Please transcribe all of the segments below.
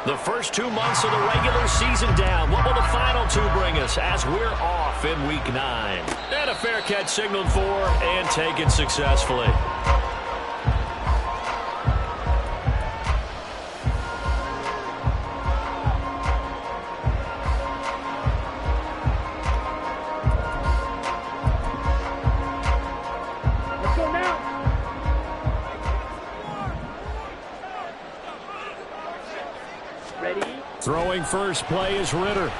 The first 2 months of the regular season down. What will the final 2 bring us as we're off in Week 9? And a fair catch signaled for and taken successfully. Throwing first play is Ritter. They'll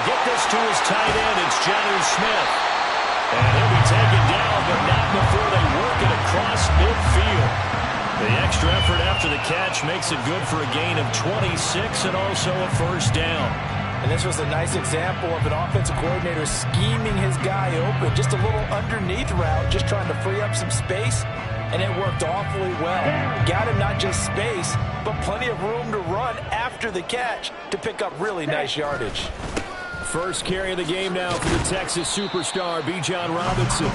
get this to his tight end. It's Jonnu Smith. And he'll be taken down, but not before they work it across midfield. The extra effort after the catch makes it good for a gain of 26 and also a first down. And this was a nice example of an offensive coordinator scheming his guy open. Just a little underneath route, just trying to free up some space. And it worked awfully well. Got him not just space, but plenty of room to run after the catch to pick up really nice yardage. First carry of the game now for the Texas superstar, Bijan Robinson.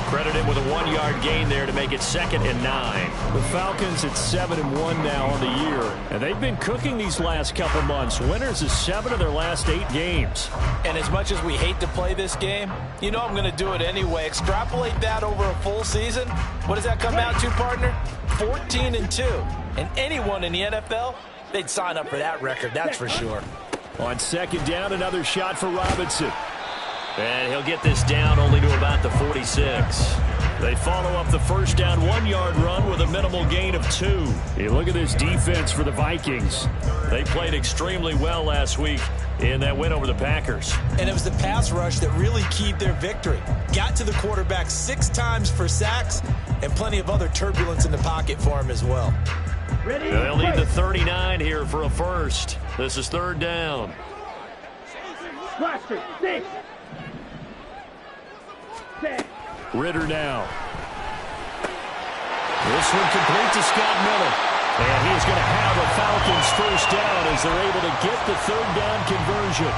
Credit him with a 1-yard gain there to make it 2nd and 9. The Falcons at 7-1 now on the year. And they've been cooking these last couple months. Winners of 7 of their last 8 games. And as much as we hate to play this game, you know I'm going to do it anyway. Extrapolate that over a full season. What does that come out to, partner? 14-2. And anyone in the NFL, they'd sign up for that record, that's for sure. On 2nd down, another shot for Robinson. And he'll get this down only to about the 46. They follow up the first down 1-yard run with a minimal gain of 2. Hey, look at this defense for the Vikings. They played extremely well last week in that win over the Packers. And it was the pass rush that really keyed their victory. Got to the quarterback 6 times for sacks and plenty of other turbulence in the pocket for him as well. They'll need the 39 here for a first. This is 3rd down. Ritter now. This one complete to Scott Miller. And he's going to have a Falcons first down as they're able to get the 3rd down conversion.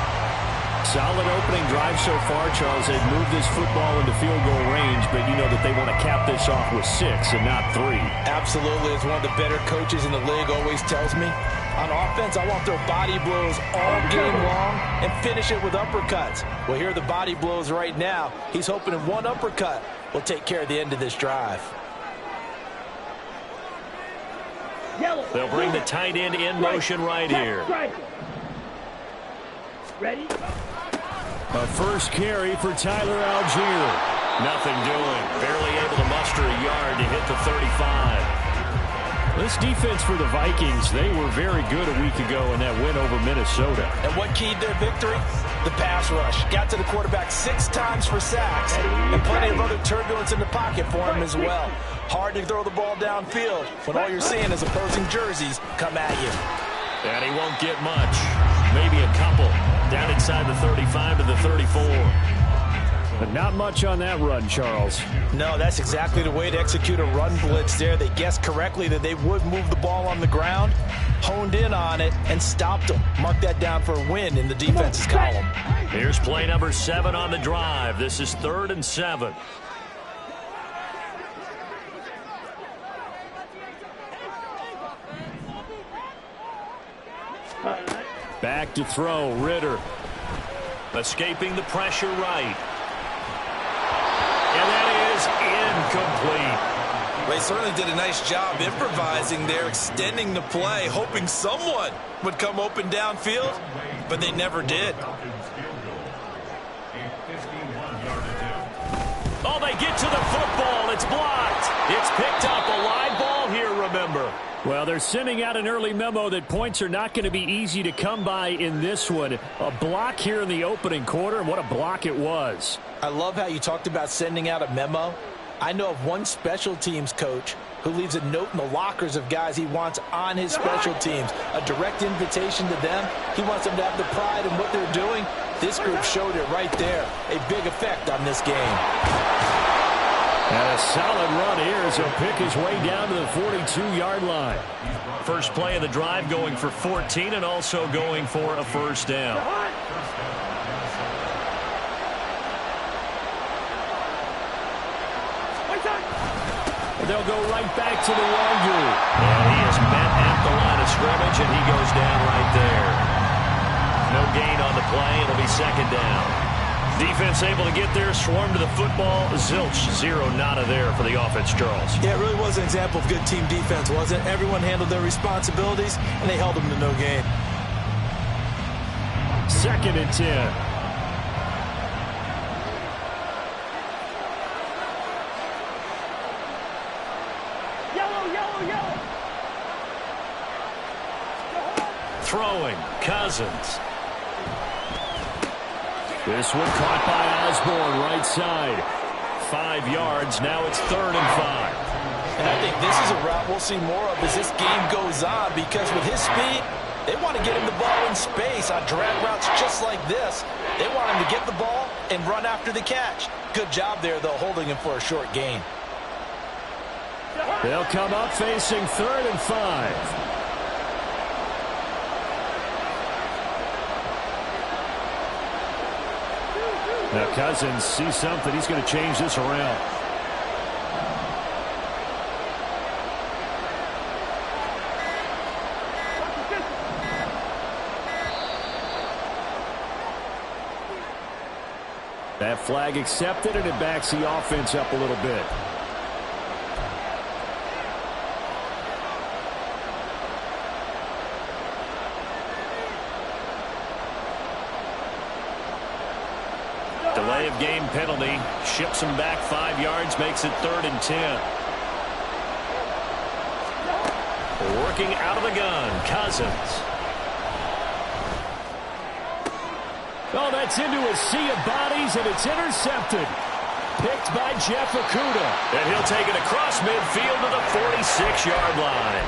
Solid opening drive so far, Charles. They've moved this football into field goal range, but you know that they want to cap this off with 6 and not 3. Absolutely. As one of the better coaches in the league always tells me, on offense, I want their body blows all game long and finish it with uppercuts. Well, here are the body blows right now. He's hoping in one uppercut will take care of the end of this drive. They'll bring the tight end in motion right here. Ready? A first carry for Tyler Algier. Nothing doing. Barely able to muster a yard to hit the 35. This defense for the Vikings, they were very good a week ago in that win over Minnesota. And what keyed their victory? The pass rush. Got to the quarterback 6 times for sacks and plenty of other turbulence in the pocket for him as well. Hard to throw the ball downfield when all you're seeing is opposing jerseys come at you. And he won't get much. Maybe a couple. Down inside the 35 to the 34. But not much on that run, Charles. No, that's exactly the way to execute a run blitz there. They guessed correctly that they would move the ball on the ground, honed in on it, and stopped them. Mark that down for a win in the defense's column. Here's play number 7 on the drive. This is 3rd and 7. Back to throw, Ritter. Escaping the pressure right. And that is incomplete. They certainly did a nice job improvising there, extending the play, hoping someone would come open downfield, but they never did. Oh, they get to the football. It's blocked. It's picked up. A live ball here, remember. Well, they're sending out an early memo that points are not going to be easy to come by in this one. A block here in the opening quarter, and what a block it was. I love how you talked about sending out a memo. I know of one special teams coach who leaves a note in the lockers of guys he wants on his special teams. A direct invitation to them. He wants them to have the pride in what they're doing. This group showed it right there. A big effect on this game. And a solid run here as he'll pick his way down to the 42-yard line. First play of the drive going for 14 and also going for a first down. They'll go right back to the line group. And he is met at the scrimmage, and he goes down right there. No gain on the play. It'll be second down. Defense able to get there, swarm to the football. Zilch, zero, nada there for the offense, Charles. Yeah, it really was an example of good team defense, wasn't it? Everyone handled their responsibilities, and they held them to no gain. Second and 10. Throwing, Cousins. This one caught by Osborne, right side. 5 yards. Now it's 3rd and 5. And I think this is a route we'll see more of as this game goes on, because with his speed, they want to get him the ball in space on drag routes just like this. They want him to get the ball and run after the catch. Good job there, though, holding him for a short gain. They'll come up facing 3rd and 5. Now Cousins sees something. He's going to change this around. That flag accepted, and it backs the offense up a little bit. Delay of game penalty. Ships him back 5 yards, makes it 3rd and 10. Working out of the gun, Cousins. Oh, that's into a sea of bodies, and it's intercepted. Picked by Jeff Okudah. And he'll take it across midfield to the 46-yard line.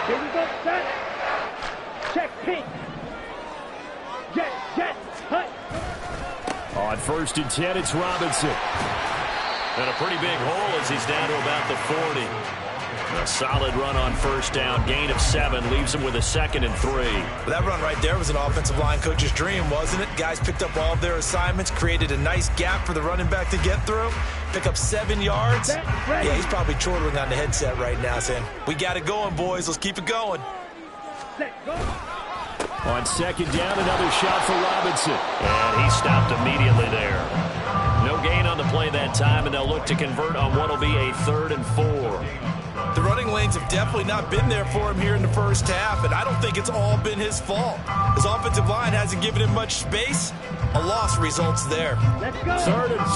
Here we go, set. Check, pink. Jet, hut. On 1st and 10, it's Robinson. And a pretty big hole as he's down to about the 40. A solid run on 1st down. Gain of 7 leaves him with a 2nd and 3. Well, that run right there was an offensive line coach's dream, wasn't it? Guys picked up all of their assignments, created a nice gap for the running back to get through, pick up 7 yards. Yeah, he's probably chortling on the headset right now saying, we got it going, boys. Let's keep it going. On 2nd down, another shot for Robinson. And he stopped immediately there. No gain on the play that time, and they'll look to convert on what will be a 3rd and 4. The running lanes have definitely not been there for him here in the first half, and I don't think it's all been his fault. His offensive line hasn't given him much space. A loss results there. Let's go. 3rd and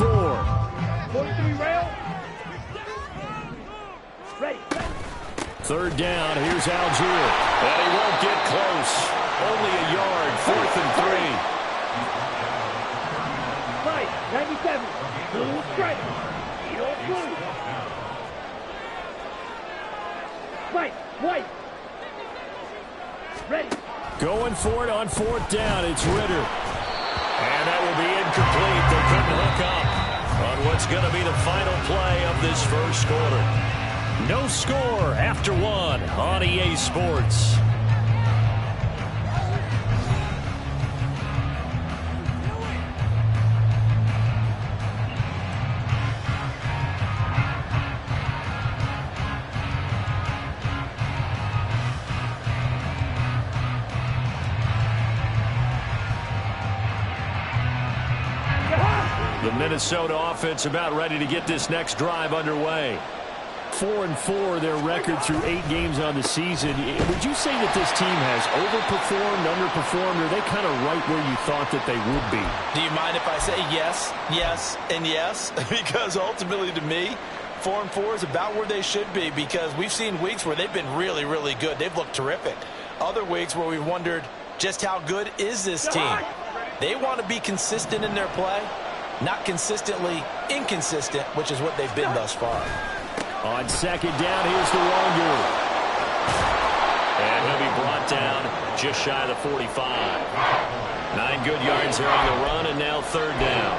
4. 43 rail. Ready. 3rd down, here's Algier. And he won't get close. Only a yard, 4th and 3. 97. Blue strike. Blue. White. Ready. Going for it on 4th down. It's Ritter. And that will be incomplete. They couldn't hook up on what's going to be the final play of this first quarter. No score after 1 on EA Sports. The Minnesota offense about ready to get this next drive underway. 4-4 their record through 8 games on the season. Would you say that this team has overperformed, underperformed, or are they kind of right where you thought that they would be? Do you mind if I say yes, and yes? Because ultimately to me, 4-4 is about where they should be, because we've seen weeks where they've been really, really good. They've looked terrific. Other weeks where we've wondered just how good is this team. They want to be consistent in their play, not consistently inconsistent, which is what they've been thus far. On 2nd down, here's the longer. And he'll be brought down just shy of the 45. 9 good yards there on the run, and now 3rd down.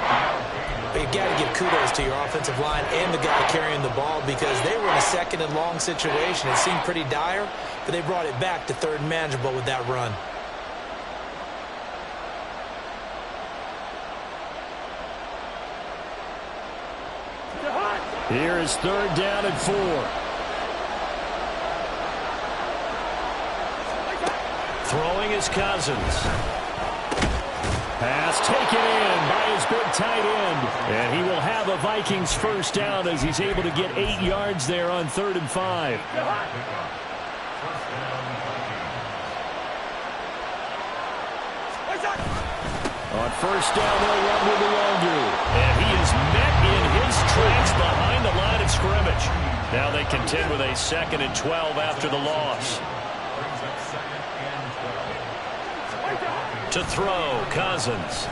But you've got to give kudos to your offensive line and the guy carrying the ball, because they were in a 2nd and long situation. It seemed pretty dire, but they brought it back to 3rd and manageable with that run. Here is 3rd down and 4. Throwing is Cousins. Pass taken in by his big tight end. And he will have a Vikings 1st down as he's able to get 8 yards there on 3rd and 5. On 1st down, they'll run with Luongo. And he is met in his tracks behind the line of scrimmage. Now they contend with a 2nd and 12 after the loss. To throw, Cousins.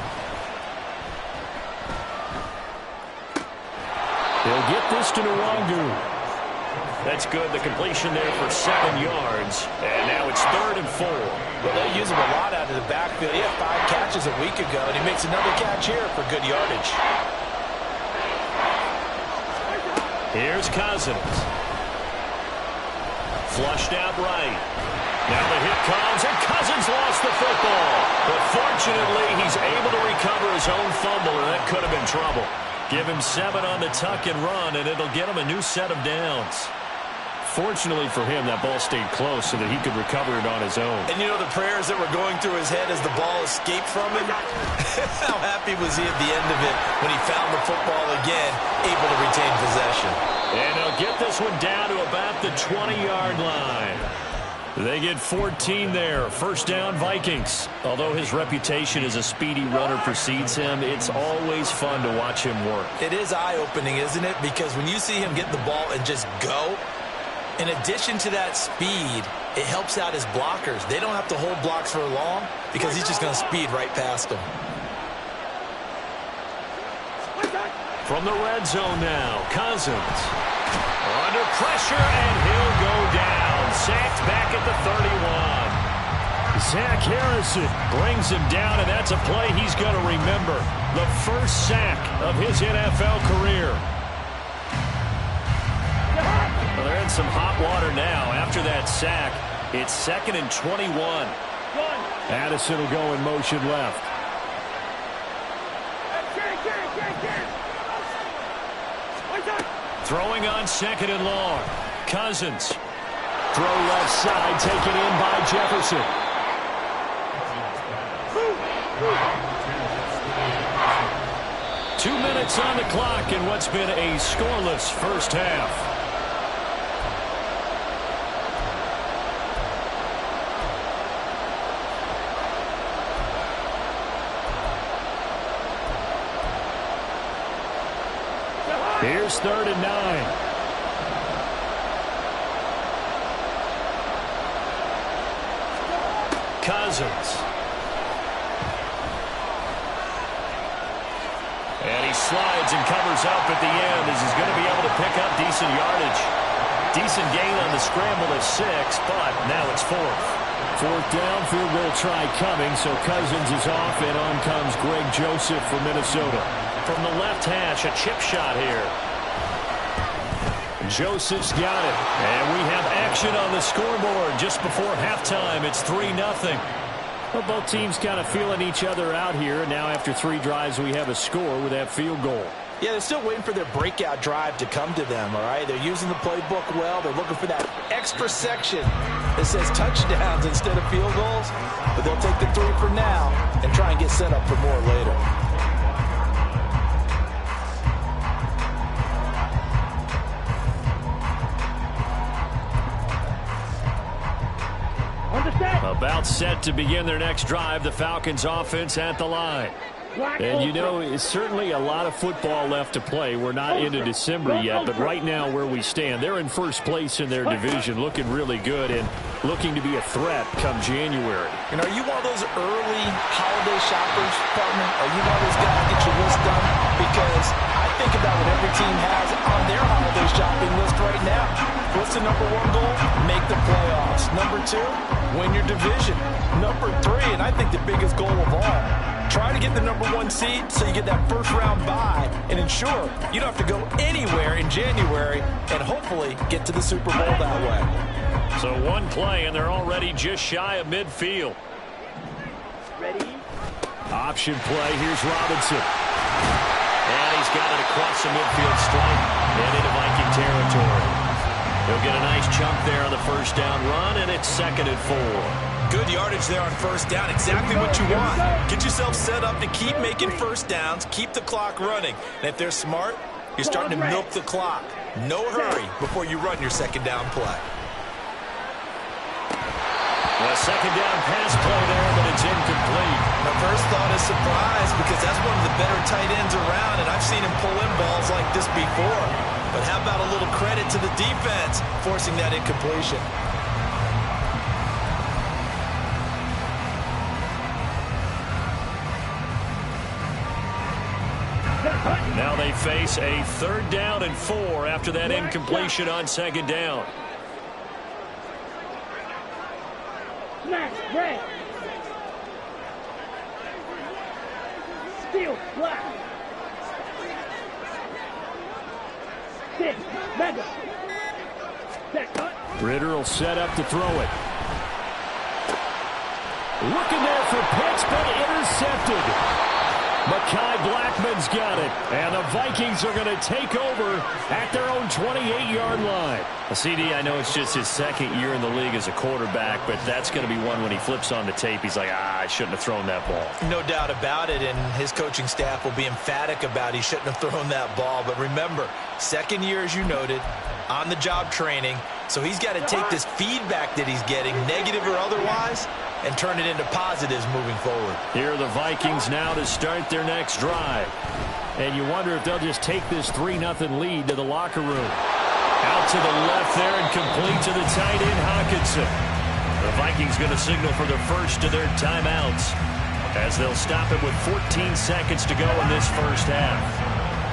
He'll get this to Luongo. That's good. The completion there for 7 yards. And now it's 3rd and 4. Well, they use him a lot out of the backfield. He had 5 catches a week ago, and he makes another catch here for good yardage. Here's Cousins. Flushed out right. Now the hit comes, and Cousins lost the football. But fortunately, he's able to recover his own fumble, and that could have been trouble. Give him 7 on the tuck and run, and it'll get him a new set of downs. Fortunately for him, that ball stayed close so that he could recover it on his own. And you know the prayers that were going through his head as the ball escaped from him? How happy was he at the end of it when he found the football again, able to retain possession? And they'll get this one down to about the 20-yard line. They get 14 there. 1st down, Vikings. Although his reputation as a speedy runner precedes him, it's always fun to watch him work. It is eye-opening, isn't it? Because when you see him get the ball and just go, in addition to that speed, it helps out his blockers. They don't have to hold blocks for long because he's just going to speed right past them. From the red zone now, Cousins. Under pressure, and he'll go down. Sacked back at the 31. Zach Harrison brings him down, and that's a play he's going to remember. The first sack of his NFL career. Well, they're in some hot water now. After that sack, it's 2nd and 21. Addison will go in motion left. Throwing on 2nd and long. Cousins. Throw left side, taken in by Jefferson. Two minutes on the clock in what's been a scoreless first half. Here's 3rd and 9. Cousins. And he slides and covers up at the end as he's going to be able to pick up decent yardage. Decent gain on the scramble at 6, but now it's 4th. 4th down, field goal try coming, so Cousins is off, and on comes Greg Joseph from Minnesota. From the left hash, a chip shot here. Joseph's got it. And we have action on the scoreboard just before halftime. It's 3-0. Well, both teams kind of feeling each other out here. Now after 3 drives, we have a score with that field goal. Yeah, they're still waiting for their breakout drive to come to them, all right? They're using the playbook well. They're looking for that extra section that says touchdowns instead of field goals. But they'll take the 3 for now and try and get set up for more later. About set to begin their next drive, the Falcons offense at the line. And you know, it's certainly a lot of football left to play. We're not into December yet, but right now where we stand, they're in first place in their division, looking really good and looking to be a threat come January. And are you one of those early holiday shoppers, partner? Are you one of those guys that get your list done? Because I think about what every team has on their holiday shopping list right now. What's the number 1 goal? Make the playoffs. Number 2, win your division. Number 3, and I think the biggest goal of all, try to get the number 1 seed so you get that first round bye and ensure you don't have to go anywhere in January and hopefully get to the Super Bowl that way. So 1 play, and they're already just shy of midfield. Ready? Option play. Here's Robinson. And he's got it across the midfield stripe and into Viking territory. He'll get a nice chunk there on the first down run, and it's 2nd and 4. Good yardage there on first down. Exactly what you want. Get yourself set up to keep making first downs, keep the clock running. And if they're smart, you're starting to milk the clock. No hurry before you run your second down play. A second down pass play there, but it's incomplete. My first thought is surprise, because that's one of the better tight ends around, and I've seen him pull in balls like this before. But how about a little credit to the defense forcing that incompletion? Now they face a 3rd down and 4 after that incompletion on 2nd down. Smash, red. Steel, black. 6, mega. Set, cut. Ritter will set up to throw it. Looking there for Pitts, but intercepted. Mekhi Blackman's got it, and the Vikings are going to take over at their own 28-yard line. CD, I know it's just his 2nd year in the league as a quarterback, but that's going to be one when he flips on the tape, he's like, I shouldn't have thrown that ball. No doubt about it, and his coaching staff will be emphatic about he shouldn't have thrown that ball. But remember, 2nd year, as you noted, on-the-job training, so he's got to take this feedback that he's getting, negative or otherwise, and turn it into positives moving forward. Here are the Vikings now to start their next drive. And you wonder if they'll just take this 3-0 lead to the locker room. Out to the left there and complete to the tight end, Hawkinson. The Vikings going to signal for the first of their timeouts as they'll stop it with 14 seconds to go in this first half.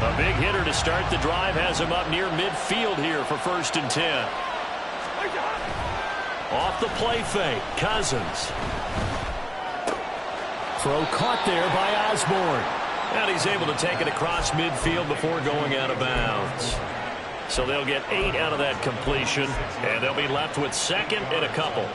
A big hitter to start the drive has him up near midfield here for 1st and 10. Off the play fake, Cousins. Throw caught there by Osborne. And he's able to take it across midfield before going out of bounds. So they'll get 8 out of that completion, and they'll be left with 2nd and a couple.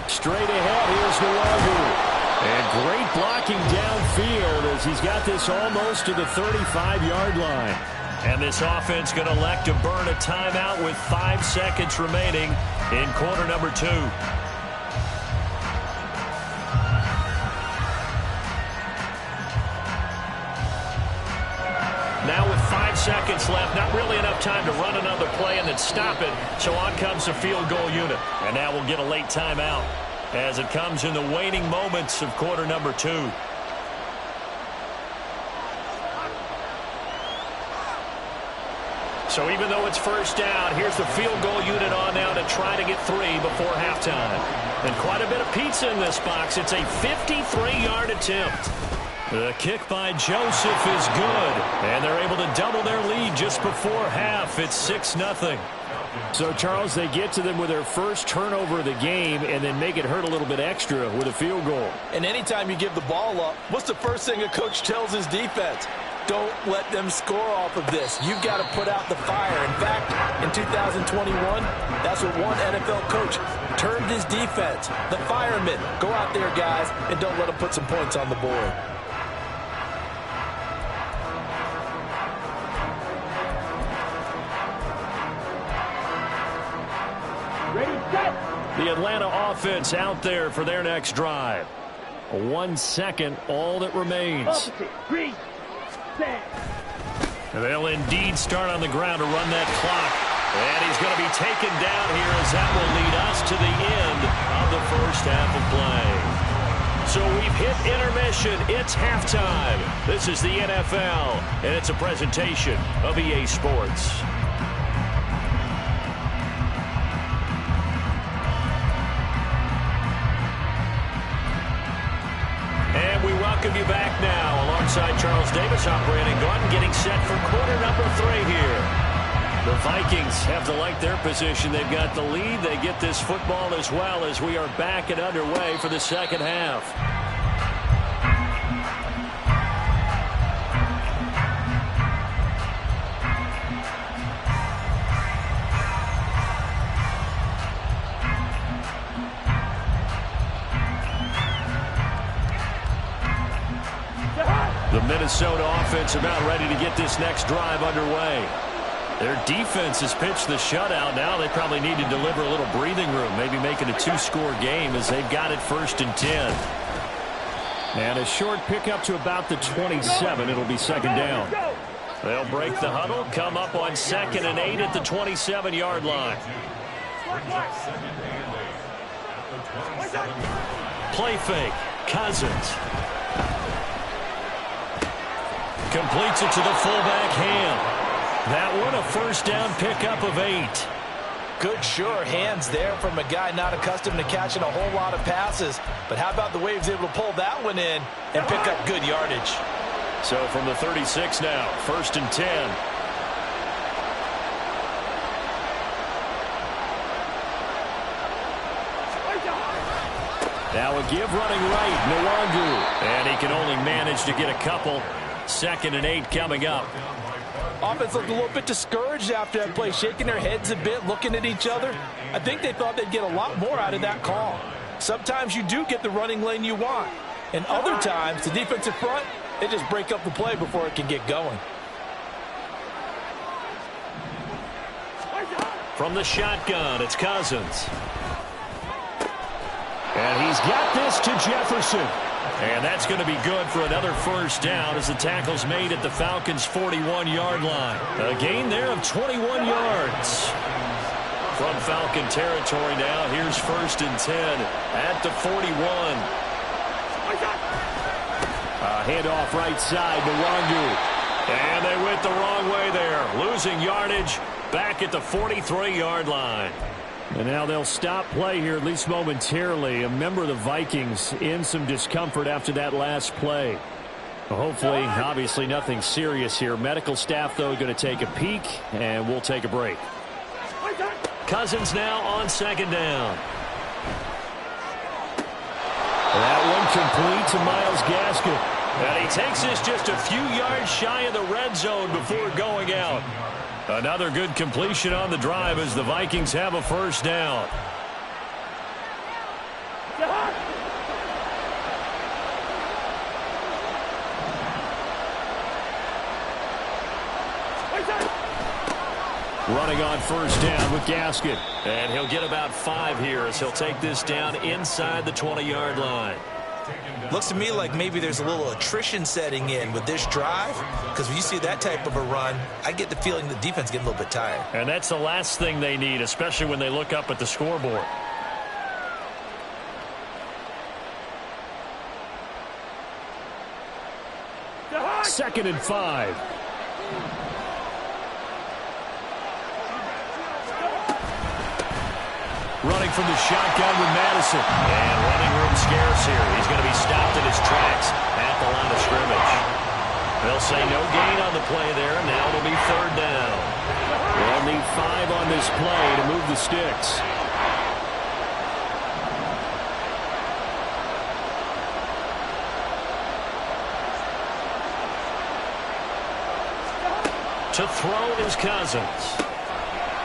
Straight ahead, here's Nwogu. And great blocking downfield as he's got this almost to the 35-yard line. And this offense going to elect to burn a timeout with 5 seconds remaining in quarter number 2. Now with 5 seconds left, not really enough time to run another play and then stop it. So on comes the field goal unit. And now we'll get a late timeout as it comes in the waning moments of quarter number 2. So even though it's first down, here's the field goal unit on now to try to get 3 before halftime. And quite a bit of pizza in this box. It's a 53-yard attempt. The kick by Joseph is good, and they're able to double their lead just before half. It's 6-0. So, Charles, they get to them with their first turnover of the game and then make it hurt a little bit extra with a field goal. And anytime you give the ball up, what's the first thing a coach tells his defense? Don't let them score off of this. You've got to put out the fire. In fact, in 2021, that's what one NFL coach termed his defense. The firemen. Go out there, guys, and don't let them put some points on the board. The Atlanta offense out there for their next drive. 1 second, all that remains. They'll indeed start on the ground to run that clock. And he's going to be taken down here as that will lead us to the end of the first half of play. So we've hit intermission. It's halftime. This is the NFL, and it's a presentation of EA Sports. And we welcome you back now alongside Charles Davis, I'm Brandon Gordon, getting set for quarter number 3 here. The Vikings have to like their position. They've got the lead. They get this football as well as we are back and underway for the second half. The Minnesota offense about ready to get this next drive underway. Their defense has pitched the shutout. Now they probably need to deliver a little breathing room, maybe making a 2-score game as they've got it 1st and 10. And a short pickup to about the 27. It'll be 2nd down. They'll break the huddle, come up on 2nd and 8 at the 27-yard line. Play fake. Cousins. Completes it to the fullback, Ham. That one a 1st down pickup of 8. Good, sure hands there from a guy not accustomed to catching a whole lot of passes. But how about the way he was able to pull that one in and pick up good yardage? So from the 36 now, 1st and 10. Now a give running right, Nwangu. And he can only manage to get a couple. 2nd and 8 coming up. Offense looked a little bit discouraged after that play, shaking their heads a bit, looking at each other. I think they thought they'd get a lot more out of that call. Sometimes you do get the running lane you want. And other times, the defensive front, they just break up the play before it can get going. From the shotgun, it's Cousins. And he's got this to Jefferson. And that's going to be good for another 1st down as the tackle's made at the Falcons' 41-yard line. A gain there of 21 yards. From Falcon territory now, here's 1st and 10 at the 41. A handoff right side, Nwangu. And they went the wrong way there, losing yardage back at the 43-yard line. And now they'll stop play here, at least momentarily. A member of the Vikings in some discomfort after that last play. Hopefully, obviously, nothing serious here. Medical staff, though, going to take a peek, and we'll take a break. Cousins now on 2nd down. That one complete to Myles Gaskin. And he takes this just a few yards shy of the red zone before going out. Another good completion on the drive as the Vikings have a 1st down. Running on 1st down with Gaskin. And he'll get about 5 here as he'll take this down inside the 20-yard line. Looks to me like maybe there's a little attrition setting in with this drive, because when you see that type of a run, I get the feeling the defense getting a little bit tired. And that's the last thing they need, especially when they look up at the scoreboard. Second and 5. Running from the shotgun with Madison. And running room scarce here. He's going to be stopped in his tracks at the line of scrimmage. They'll say no gain on the play there. Now it'll be 3rd down. They'll need 5 on this play to move the sticks. To throw is Cousins.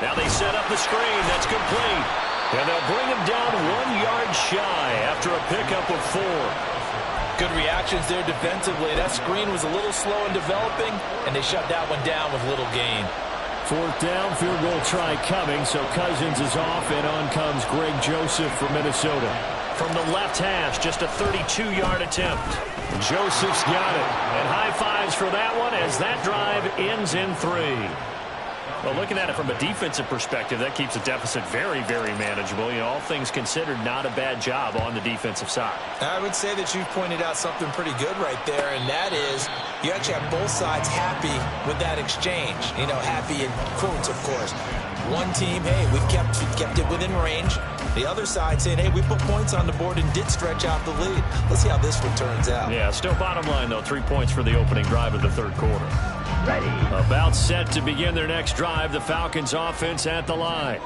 Now they set up the screen. That's complete. And they'll bring him down 1 yard shy after a pickup of 4. Good reactions there defensively. That screen was a little slow in developing, and they shut that one down with little gain. 4th down, field goal try coming, so Cousins is off, and on comes Greg Joseph from Minnesota. From the left hash, just a 32-yard attempt. Joseph's got it. And high fives for that one as that drive ends in 3. Well, looking at it from a defensive perspective, that keeps the deficit very, very manageable. You know, all things considered, not a bad job on the defensive side. I would say that you've pointed out something pretty good right there, and that is you actually have both sides happy with that exchange. You know, happy in quotes, of course. One team, hey, we kept it within range. The other side saying, hey, we put points on the board and did stretch out the lead. Let's see how this one turns out. Yeah, still bottom line, though, 3 points for the opening drive of the 3rd quarter. About set to begin their next drive, the Falcons offense at the line.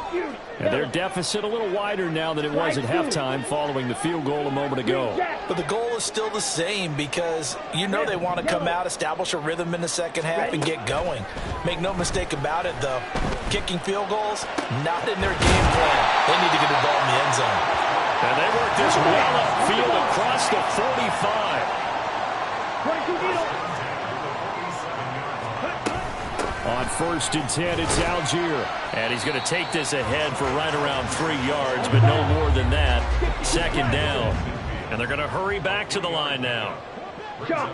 And their deficit a little wider now than it was at halftime following the field goal a moment ago. But the goal is still the same because you know they want to come out, establish a rhythm in the second half, and get going. Make no mistake about it, though. Kicking field goals, not in their game plan. They need to get the ball in the end zone. And they work this well upfield across the 45. On 1st and 10, it's Algier. And he's going to take this ahead for right around 3 yards, but no more than that. 2nd down. And they're going to hurry back to the line now.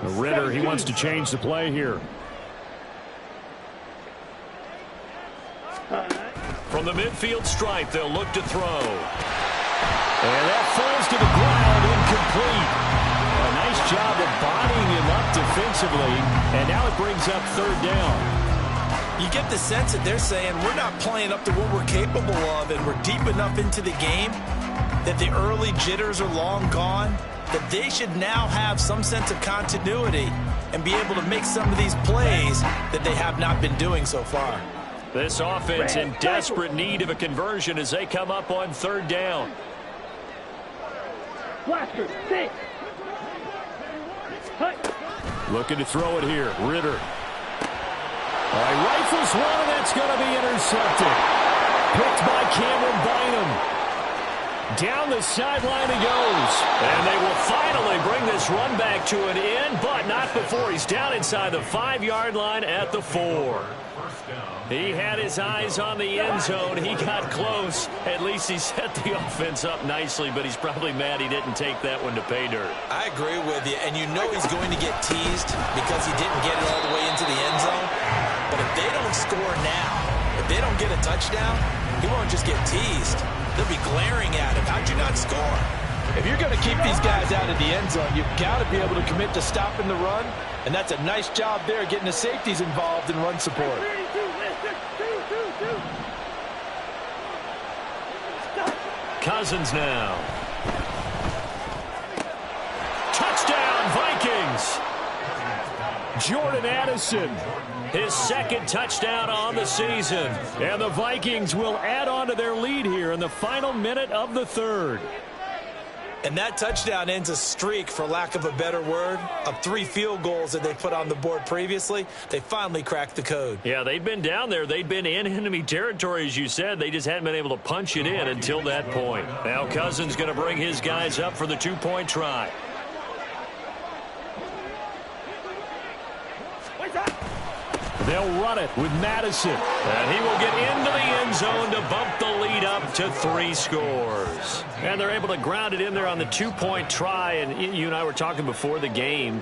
Ritter, he wants to change the play here. From the midfield stripe, they'll look to throw. And that falls to the ground, incomplete. A nice job of bodying him up defensively, and now it brings up 3rd down. You get the sense that they're saying we're not playing up to what we're capable of, and we're deep enough into the game that the early jitters are long gone, that they should now have some sense of continuity and be able to make some of these plays that they have not been doing so far. This offense in desperate need of a conversion as they come up on 3rd down. Blaster, 6. Looking to throw it here. Ritter. All right, rifles one, and that's going to be intercepted. Picked by Cameron Bynum. Down the sideline he goes. And they will finally bring this run back to an end, but not before he's down inside the 5-yard line at the 4. He had his eyes on the end zone. He got close. At least he set the offense up nicely, but he's probably mad he didn't take that one to pay dirt. I agree with you, and you know he's going to get teased because he didn't get it all the way into the end zone. But if they don't score now, if they don't get a touchdown, he won't just get teased. They'll be glaring at him. How'd you not score? If you're going to keep these guys out of the end zone, you've got to be able to commit to stopping the run, and that's a nice job there getting the safeties involved in run support. Cousins now. Touchdown, Vikings. Jordan Addison, his 2nd touchdown on the season. And the Vikings will add on to their lead here in the final minute of the 3rd. And that touchdown ends a streak, for lack of a better word, of 3 field goals that they put on the board previously. They finally cracked the code. Yeah, they'd been down there. They'd been in enemy territory, as you said. They just hadn't been able to punch it in until that point. Now Cousins going to bring his guys up for the 2-point try. They'll run it with Madison. And he will get into the end zone to bump the lead up to 3 scores. And they're able to ground it in there on the 2-point try. And you and I were talking before the game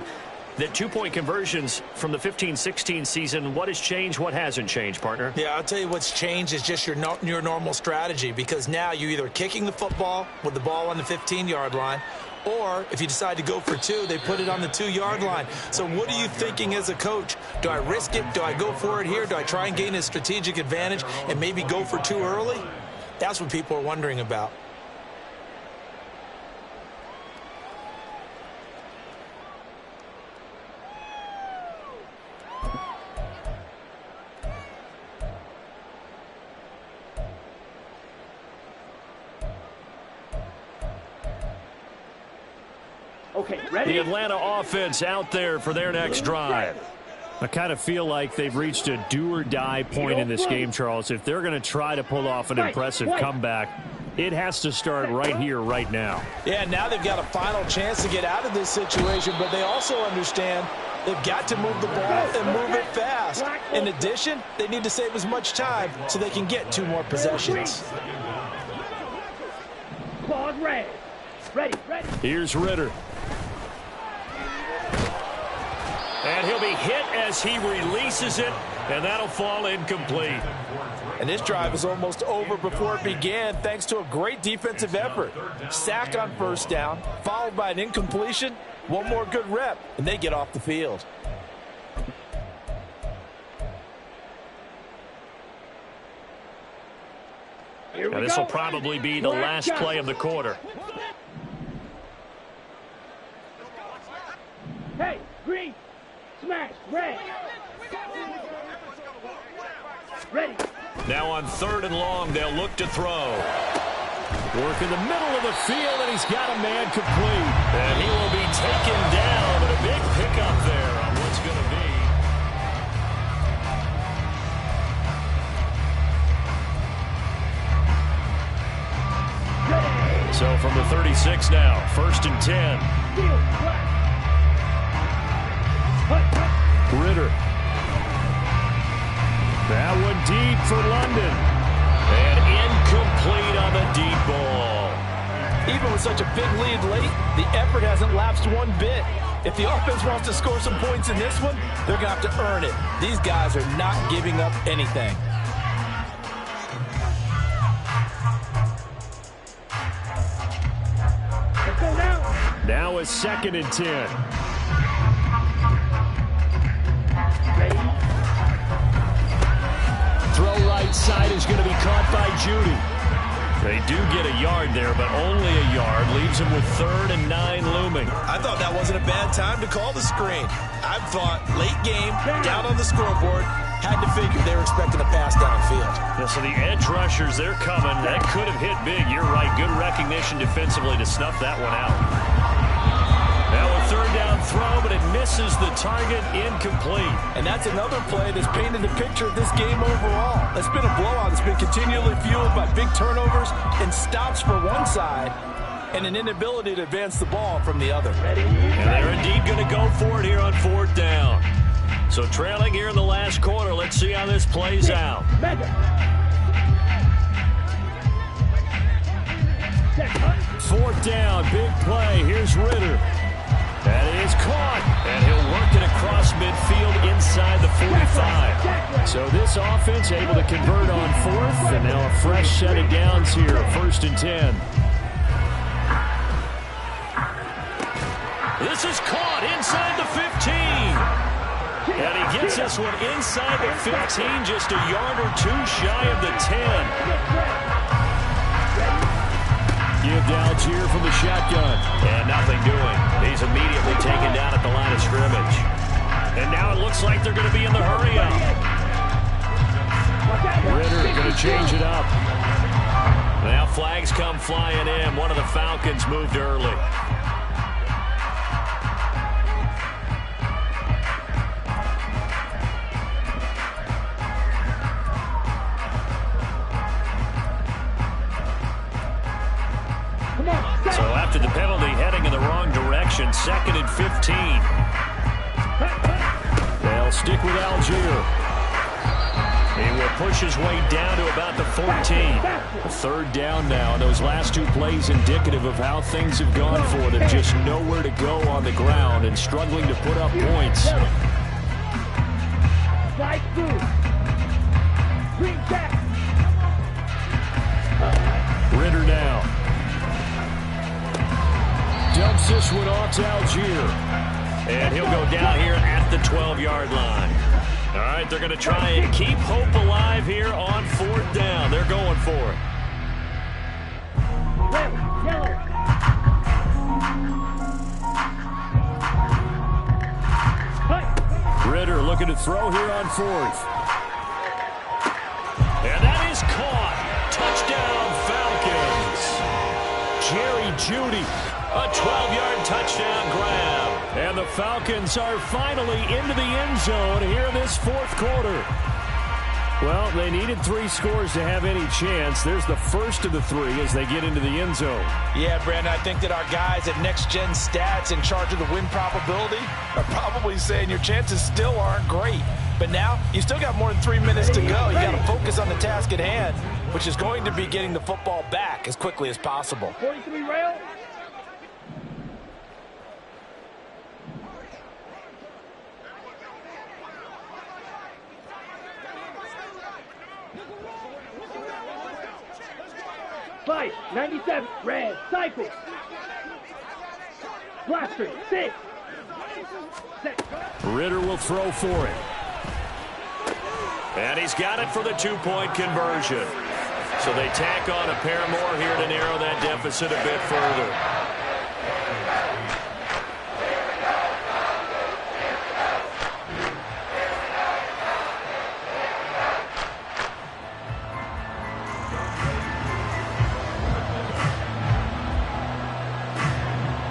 that 2-point conversions from the 15-16 season, what has changed, what hasn't changed, partner? Yeah, I'll tell you what's changed is just your normal strategy, because now you're either kicking the football with the ball on the 15-yard line, or if you decide to go for 2, they put it on the 2-yard line. So what are you thinking as a coach? Do I risk it? Do I go for it here? Do I try and gain a strategic advantage and maybe go for 2 early? That's what people are wondering about. Okay, ready? The Atlanta offense out there for their next drive. I kind of feel like they've reached a do-or-die point in this game, Charles. If they're going to try to pull off an impressive comeback, it has to start right here, right now. Yeah, now they've got a final chance to get out of this situation, but they also understand they've got to move the ball and move it fast. In addition, they need to save as much time so they can get 2 more possessions. Claws red. Ready. Here's Ritter. And he'll be hit as he releases it, and that'll fall incomplete. And this drive is almost over before it began, thanks to a great defensive effort. Sack on 1st down, followed by an incompletion, 1 more good rep, and they get off the field. Now this will probably be the last play of the quarter. Hey, green. Smash, red. Ready. Now on 3rd and long, they'll look to throw. Work in the middle of the field, and he's got a man complete. And he will be taken down, but a big pickup there on what's going to be. So from the 36 now, 1st and 10. Ritter. That one deep for London. And incomplete on the deep ball. Even with such a big lead late, the effort hasn't lapsed one bit. If the offense wants to score some points in this one, they're going to have to earn it. These guys are not giving up anything. Let's go now. Now a 2nd and 10. Ready. Throw right side is going to be caught by Judy. They do get a yard there, but only a yard. Leaves them with 3rd and 9 looming. I thought that wasn't a bad time to call the screen. I thought late game, down on the scoreboard, had to figure they were expecting a pass downfield. Yeah, so the edge rushers, they're coming. That could have hit big. You're right. Good recognition defensively to snuff that one out. Now a 3rd down throw, but it misses the target, incomplete. And that's another play that's painted the picture of this game overall. It's been a blowout. It's been continually fueled by big turnovers and stops for one side and an inability to advance the ball from the other. And they're indeed going to go for it here on 4th down. So trailing here in the last quarter. Let's see how this plays out. Madden. 4th down, big play. Here's Ritter. That is caught. And he'll work it across midfield inside the 45. So this offense able to convert on 4th, and now a fresh set of downs here, 1st and 10. This is caught inside the 15. And he gets this one inside the 15, just a yard or two shy of the 10. Give to Algier from the shotgun. And nothing doing. He's immediately taken down at the line of scrimmage. And now it looks like they're going to be in the hurry-up. Ritter going to change it up. Now flags come flying in. One of the Falcons moved early. So after the penalty, heading in the wrong direction, 2nd and 15. They'll stick with Algier. He will push his way down to about the 14. A 3rd down now. And those last 2 plays indicative of how things have gone for them. Just nowhere to go on the ground and struggling to put up points. Slide through. Green back. Ritter now. Dumps this one off to Algier. And he'll go down here at the 12-yard line. All right, they're going to try and keep hope alive here on 4th down. They're going for it. Red, yellow. Ritter looking to throw here on 4th. And that is caught. Touchdown, Falcons. Jerry Jeudy. A 12-yard touchdown grab. And the Falcons are finally into the end zone here in this 4th quarter. Well, they needed 3 scores to have any chance. There's the first of the 3 as they get into the end zone. Yeah, Brandon, I think that our guys at Next Gen Stats in charge of the win probability are probably saying your chances still aren't great. But now, you still got more than 3 minutes to go. You got to focus on the task at hand, which is going to be getting the football back as quickly as possible. 43 rail. Fight, 97, red, cycle. Blaster, 6. Set. Ritter will throw for it. And he's got it for the 2-point conversion. So they tack on a pair more here to narrow that deficit a bit further.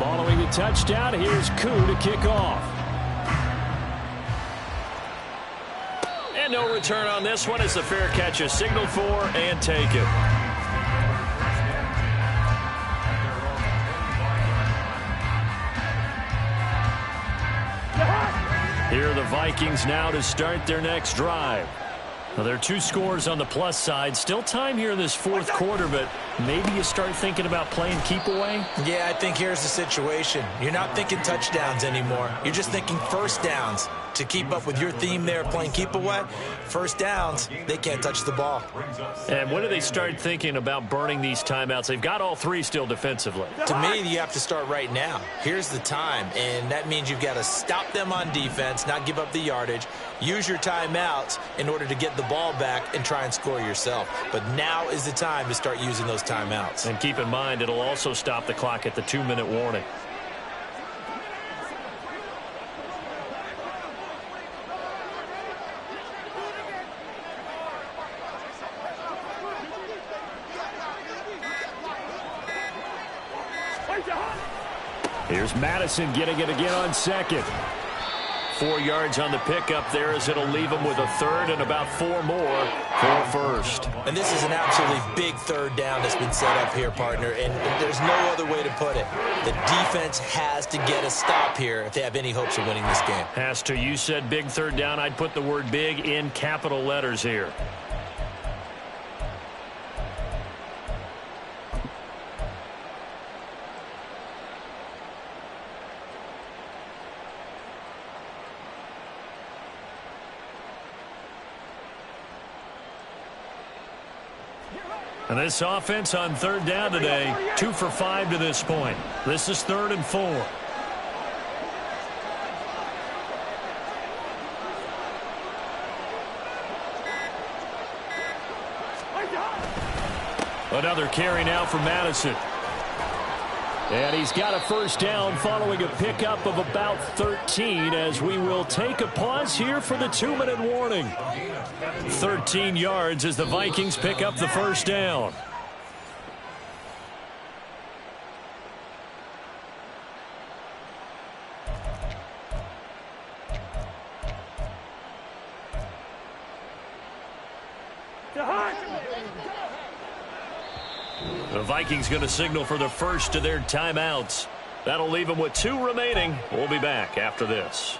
Following the touchdown, here's Koo to kick off. And no return on this one as the fair catch is signaled for and taken. Here are the Vikings now to start their next drive. Well, there are 2 scores on the plus side. Still time here in this fourth quarter, but maybe you start thinking about playing keep away? Yeah, I think here's the situation. You're not thinking touchdowns anymore. You're just thinking first downs. To keep up with your theme there, playing keep away, first downs, they can't touch the ball. And when do they start thinking about burning these timeouts? They've got all 3 still defensively. To me, you have to start right now. Here's the time, and that means you've got to stop them on defense, not give up the yardage, use your timeouts in order to get the ball back and try and score yourself. But now is the time to start using those timeouts. And keep in mind, it'll also stop the clock at the 2-minute warning. Here's Madison getting it again on second. 4 yards on the pickup there as it'll leave him with a third and about 4 more for first. And this is an absolutely big third down that's been set up here, partner, and there's no other way to put it. The defense has to get a stop here if they have any hopes of winning this game. Has to. You said big third down. I'd put the word big in capital letters here. And this offense on third down today, 2 for 5 to this point. This is 3rd and 4. Another carry now for Madison. And he's got a first down following a pickup of about 13 as we will take a pause here for the 2-minute warning. 13 yards as the Vikings pick up the first down. The Vikings going to signal for the first of their timeouts. That'll leave them with 2 remaining. We'll be back after this.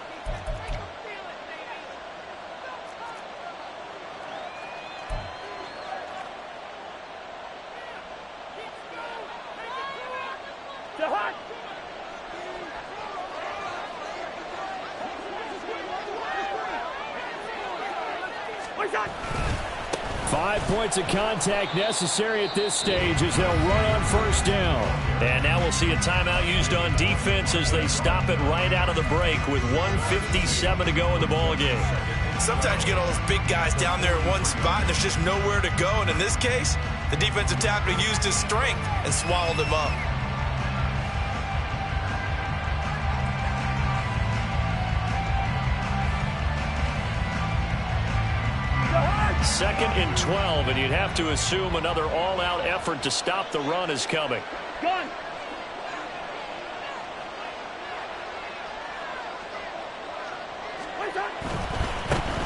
Five points of contact necessary at this stage as they'll run on first down. And now we'll see a timeout used on defense as they stop it right out of the break with 1:57 to go in the ballgame. Sometimes you get all those big guys down there in one spot and there's just nowhere to go. And in this case, the defensive tackle used his strength and swallowed him up. Second and 12, and you'd have to assume another all-out effort to stop the run is coming. Gun.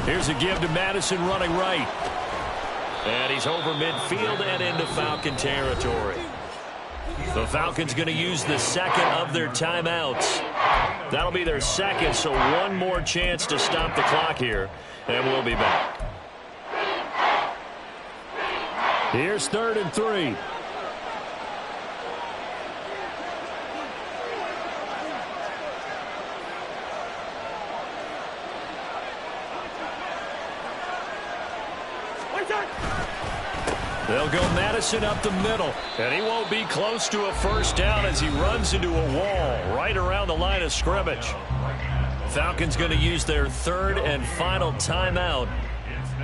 Here's a give to Madison running right. And he's over midfield and into Falcon territory. The Falcons going to use the second of their timeouts. That'll be their second, so one more chance to stop the clock here, and we'll be back. Here's 3rd and 3. They'll go Madison up the middle, and he won't be close to a first down as he runs into a wall right around the line of scrimmage. Falcons going to use their 3rd and final timeout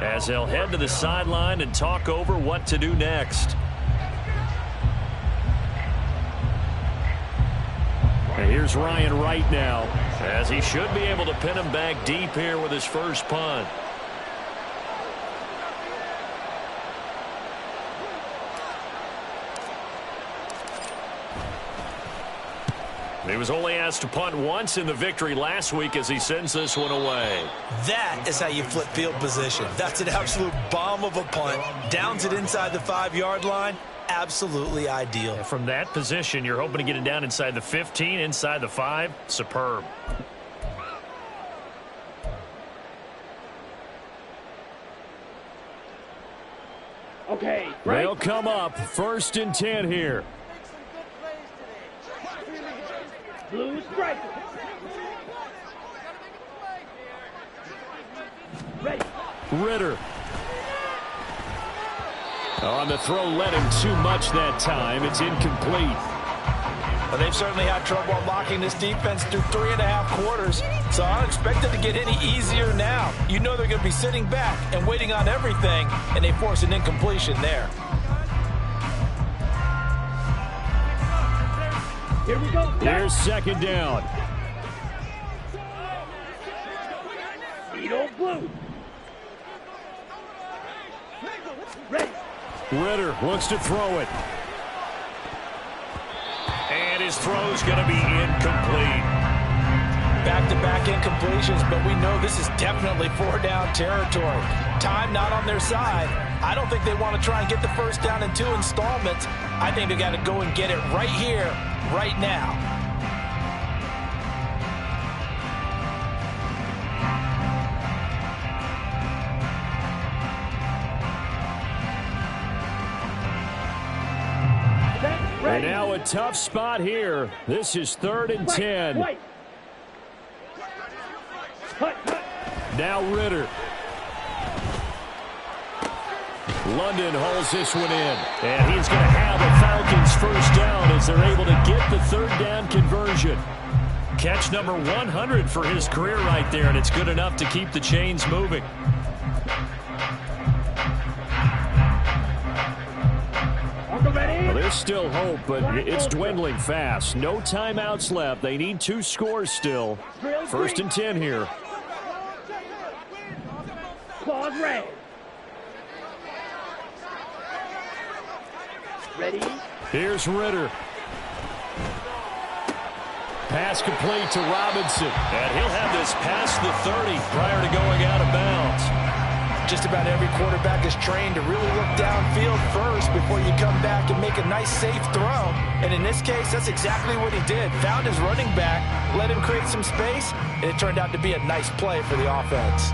as they'll head to the sideline and talk over what to do next. And here's Ryan Wright now, as he should be able to pin him back deep here with his first punt. He was only asked to punt once in the victory last week as he sends this one away. That is how you flip field position. That's an absolute bomb of a punt. Downs it inside the 5-yard line. Absolutely ideal. From that position, you're hoping to get it down inside the 15, inside the 5. Superb. Okay, right. They'll come up 1st and 10 here. Blue striker. Ready. Ritter. On the throw, led him too much that time. It's incomplete. Well, they've certainly had trouble unlocking this defense through 3.5 quarters, so I don't expect it to get any easier now. You know they're going to be sitting back and waiting on everything, and they force an incompletion there. Here we go. Here's 2nd down. Edo blue. Ready. Ritter looks to throw it. And his throw's going to be incomplete. Back-to-back incompletions, but we know this is definitely 4-down territory. Time not on their side. I don't think they want to try and get the 1st down in 2 installments. I think they got to go and get it right here, right now. And now a tough spot here. This is 3rd and 10. White. Cut. Now Ritter. London hauls this one in. And he's going to have a Falcons 1st down as they're able to get the 3rd down conversion. Catch number 100 for his career right there, and it's good enough to keep the chains moving. Well, there's still hope, but it's dwindling fast. No timeouts left. They need 2 scores still. 1st and 10 here. Claws red. Ready. Here's Ritter. Pass complete to Robinson. And he'll have this past the 30 prior to going out of bounds. Just about every quarterback is trained to really look downfield first before you come back and make a nice, safe throw. And in this case, that's exactly what he did. Found his running back, let him create some space, and it turned out to be a nice play for the offense.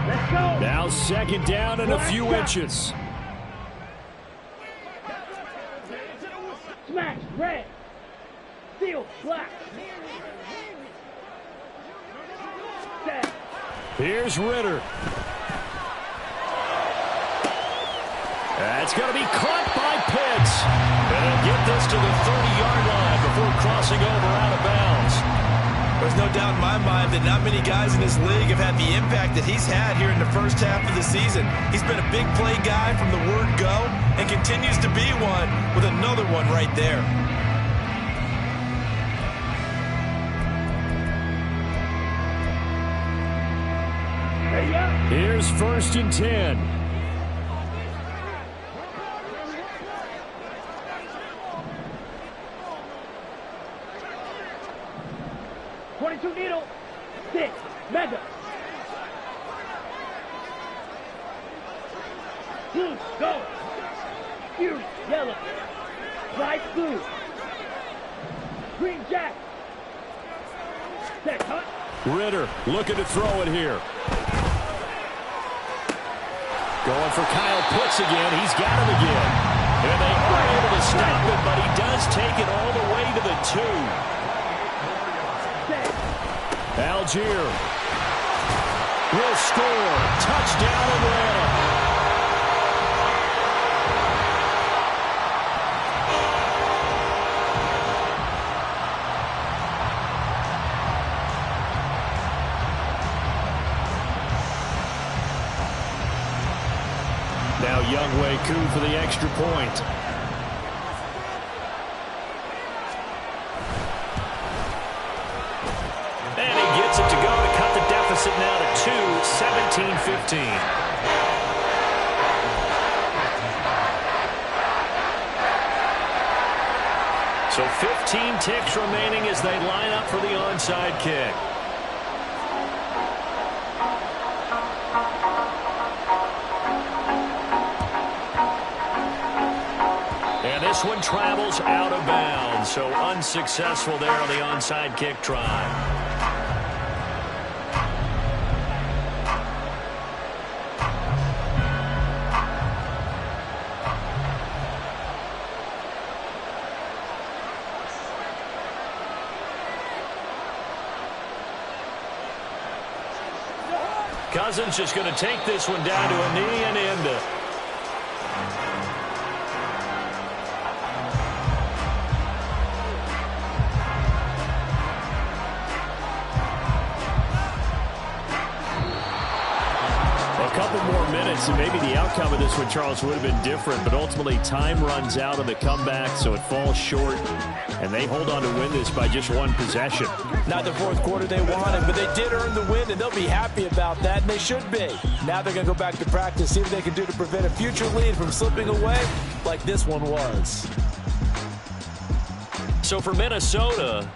Let's go. Now 2nd down and a few inches. Smash red. Seal black. Set. Here's Ritter. That's going to be caught by Pitts. And he'll get this to the 30-yard line before crossing over out of bounds. There's no doubt in my mind that not many guys in this league have had the impact that he's had here in the 1st half of the season. He's been a big play guy from the word go and continues to be one with another one right there. Here's 1st and 10. 22 needle. 6. Mega. Blue. Go. Fury. Yellow. Bright blue. Green jack. Set. Cut. Ritter looking to throw it here. Going for Kyle Pitts again. He's got him again. And they are able to stop him, but he does take it all the way to the 2. Algier will score. Touchdown Atlanta. Now Younghoe Koo for the extra point. And he gets it to go to cut the deficit now to 2, 17-15. So 15 ticks remaining as they line up for the onside kick. And this one travels out of bounds, so unsuccessful there on the onside kick try. Cousins just going to take this one down to a knee and end it. A couple more minutes, and maybe the outcome of this one, Charles, would have been different, but ultimately time runs out on the comeback, so it falls short, and they hold on to win this by just one possession. Not the fourth quarter they wanted, but they did earn the win, and they'll be happy about that, and they should be. Now they're going to go back to practice, see what they can do to prevent a future lead from slipping away like this one was. So for Minnesota,